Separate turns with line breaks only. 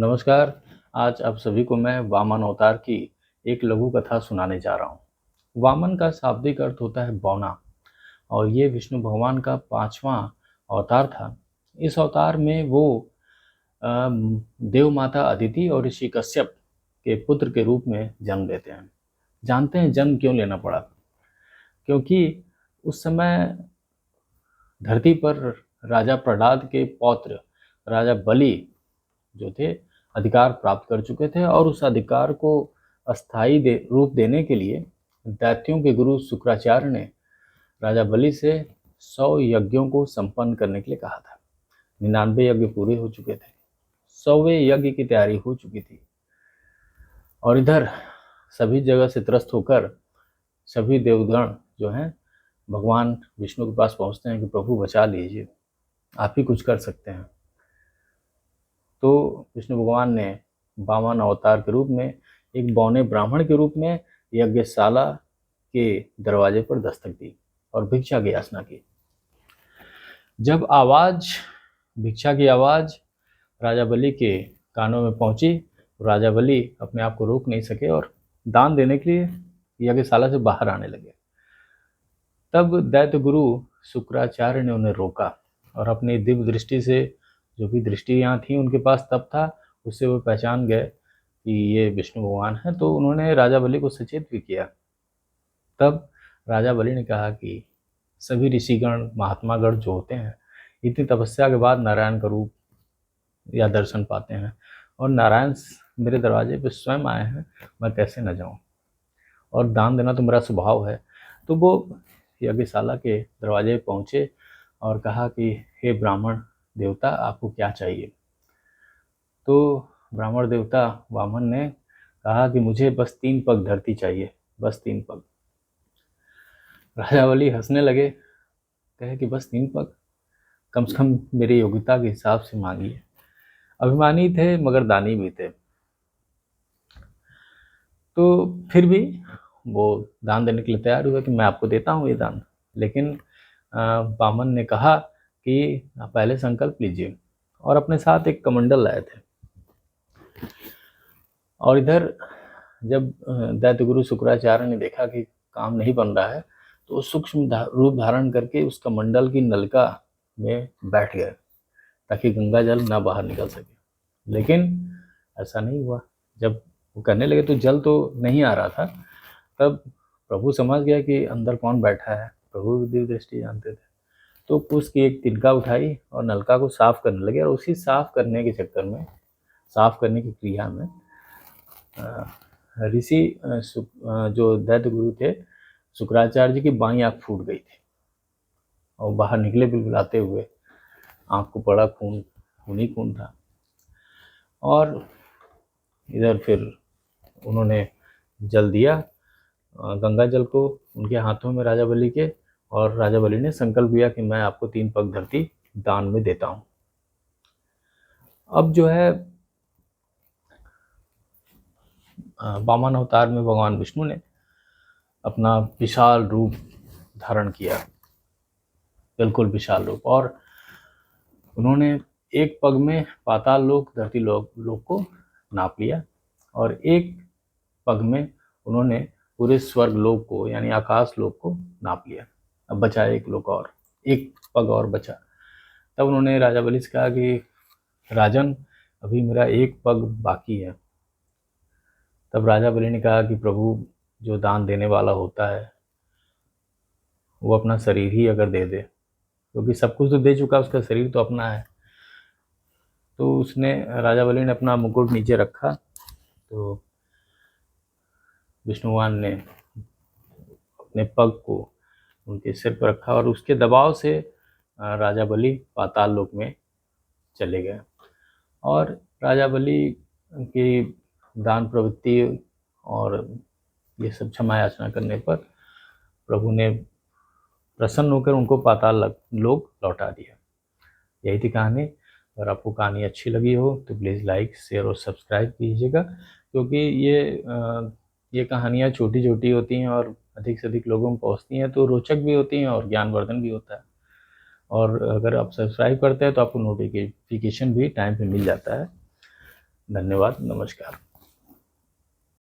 नमस्कार। आज आप सभी को मैं वामन अवतार की एक लघु कथा सुनाने जा रहा हूँ। वामन का शाब्दिक अर्थ होता है बौना और ये विष्णु भगवान का 5वां अवतार था। इस अवतार में वो देव माता अदिति और ऋषि कश्यप के पुत्र के रूप में जन्म लेते हैं। जानते हैं जन्म क्यों लेना पड़ा? क्योंकि उस समय धरती पर राजा प्रहलाद के पौत्र राजा बलि जो थे अधिकार प्राप्त कर चुके थे और उस अधिकार को अस्थायी रूप देने के लिए दैत्यों के गुरु शुक्राचार्य ने राजा बलि से 100 यज्ञों को संपन्न करने के लिए कहा था। 99 यज्ञ पूरे हो चुके थे, 100वें यज्ञ की तैयारी हो चुकी थी और इधर सभी जगह से त्रस्त होकर सभी देवगण जो हैं भगवान विष्णु के पास पहुंचते हैं कि प्रभु बचा लीजिए, आप ही कुछ कर सकते हैं। तो विष्णु भगवान ने वामन अवतार के रूप में एक बौने ब्राह्मण के रूप में यज्ञशाला के दरवाजे पर दस्तक दी और भिक्षा की याचना की। जब भिक्षा की आवाज़ राजा बलि के कानों में पहुंची तो राजा बलि अपने आप को रोक नहीं सके और दान देने के लिए यज्ञशाला से बाहर आने लगे। तब दैत्य गुरु शुक्राचार्य ने उन्हें रोका और अपनी दिव्य दृष्टि से जो भी दृष्टियाँ थी उनके पास तब था, उससे वो पहचान गए कि ये विष्णु भगवान हैं। तो उन्होंने राजा बलि को सचेत भी किया। तब राजा बलि ने कहा कि सभी ऋषिगण महात्मागण जो होते हैं इतनी तपस्या के बाद नारायण का रूप या दर्शन पाते हैं और नारायण मेरे दरवाजे पे स्वयं आए हैं, मैं कैसे न जाऊं, और दान देना तो मेरा स्वभाव है। तो वो यज्ञशाला के दरवाजे पहुँचे और कहा कि हे ब्राह्मण देवता, आपको क्या चाहिए? तो ब्राह्मण देवता वामन ने कहा कि मुझे बस 3 पग धरती चाहिए, बस 3 पग। राजा बलि हंसने लगे, कहे कि बस 3 पग, कम से कम मेरी योग्यता के हिसाब से मांगिए। अभिमानी थे मगर दानी भी थे। तो फिर भी वो दान देने के लिए तैयार हुए कि मैं आपको देता हूँ ये दान। लेकिन वामन ने कहा कि आप पहले संकल्प लीजिए और अपने साथ एक कमंडल लाए थे। और इधर जब दैत्य गुरु शुक्राचार्य ने देखा कि काम नहीं बन रहा है तो वो सूक्ष्म रूप धारण करके उस कमंडल की नलिका में बैठ गए ताकि गंगा जल ना बाहर निकल सके। लेकिन ऐसा नहीं हुआ। जब वो करने लगे तो जल तो नहीं आ रहा था। तब प्रभु समझ गया कि अंदर कौन बैठा है, प्रभु भी दिव्य दृष्टि जानते थे। तो उसकी एक तिनका उठाई और नलका को साफ करने लगे और उसी साफ करने के चक्कर में, साफ करने की क्रिया में ऋषि जो दैत्य गुरु थे शुक्राचार्य जी की बाईं आँख फूट गई थी और बाहर निकले बिलबिलाते हुए। आँख को पड़ा खून, खून ही खून था। और इधर फिर उन्होंने जल दिया, गंगा जल को उनके हाथों में राजा बलि के, और राजा बलि ने संकल्प किया कि मैं आपको 3 पग धरती दान में देता हूँ। अब जो है वामन अवतार में भगवान विष्णु ने अपना विशाल रूप धारण किया, बिल्कुल विशाल रूप, और उन्होंने एक पग में पाताल लोक धरती लोक को नाप लिया और एक पग में उन्होंने पूरे स्वर्ग लोक को यानी आकाश लोक को नाप लिया। अब बचा एक लोक और, एक पग और बचा। तब उन्होंने राजा बलि से कहा कि राजन, अभी मेरा एक पग बाकी है। तब राजा बलि ने कहा कि प्रभु, जो दान देने वाला होता है वो अपना शरीर ही अगर दे दे, क्योंकि सब कुछ तो दे चुका, उसका शरीर तो अपना है। तो उसने, राजा बलि ने अपना मुकुट नीचे रखा तो विष्णु भगवान ने अपने पग को उनके सिर पर रखा और उसके दबाव से राजा बलि पाताल लोक में चले गए। और राजा बलि की दान प्रवृत्ति और ये सब क्षमा याचना करने पर प्रभु ने प्रसन्न होकर उनको पाताल लोक लौटा दिया। यही थी कहानी। अगर आपको कहानी अच्छी लगी हो तो प्लीज़ लाइक, शेयर और सब्सक्राइब कीजिएगा, क्योंकि ये कहानियाँ छोटी छोटी होती हैं और अधिक से अधिक लोगों में पहुँचती हैं तो रोचक भी होती हैं और ज्ञानवर्धन भी होता है। और अगर आप सब्सक्राइब करते हैं तो आपको नोटिफिकेशन भी टाइम पे मिल जाता है। धन्यवाद, नमस्कार।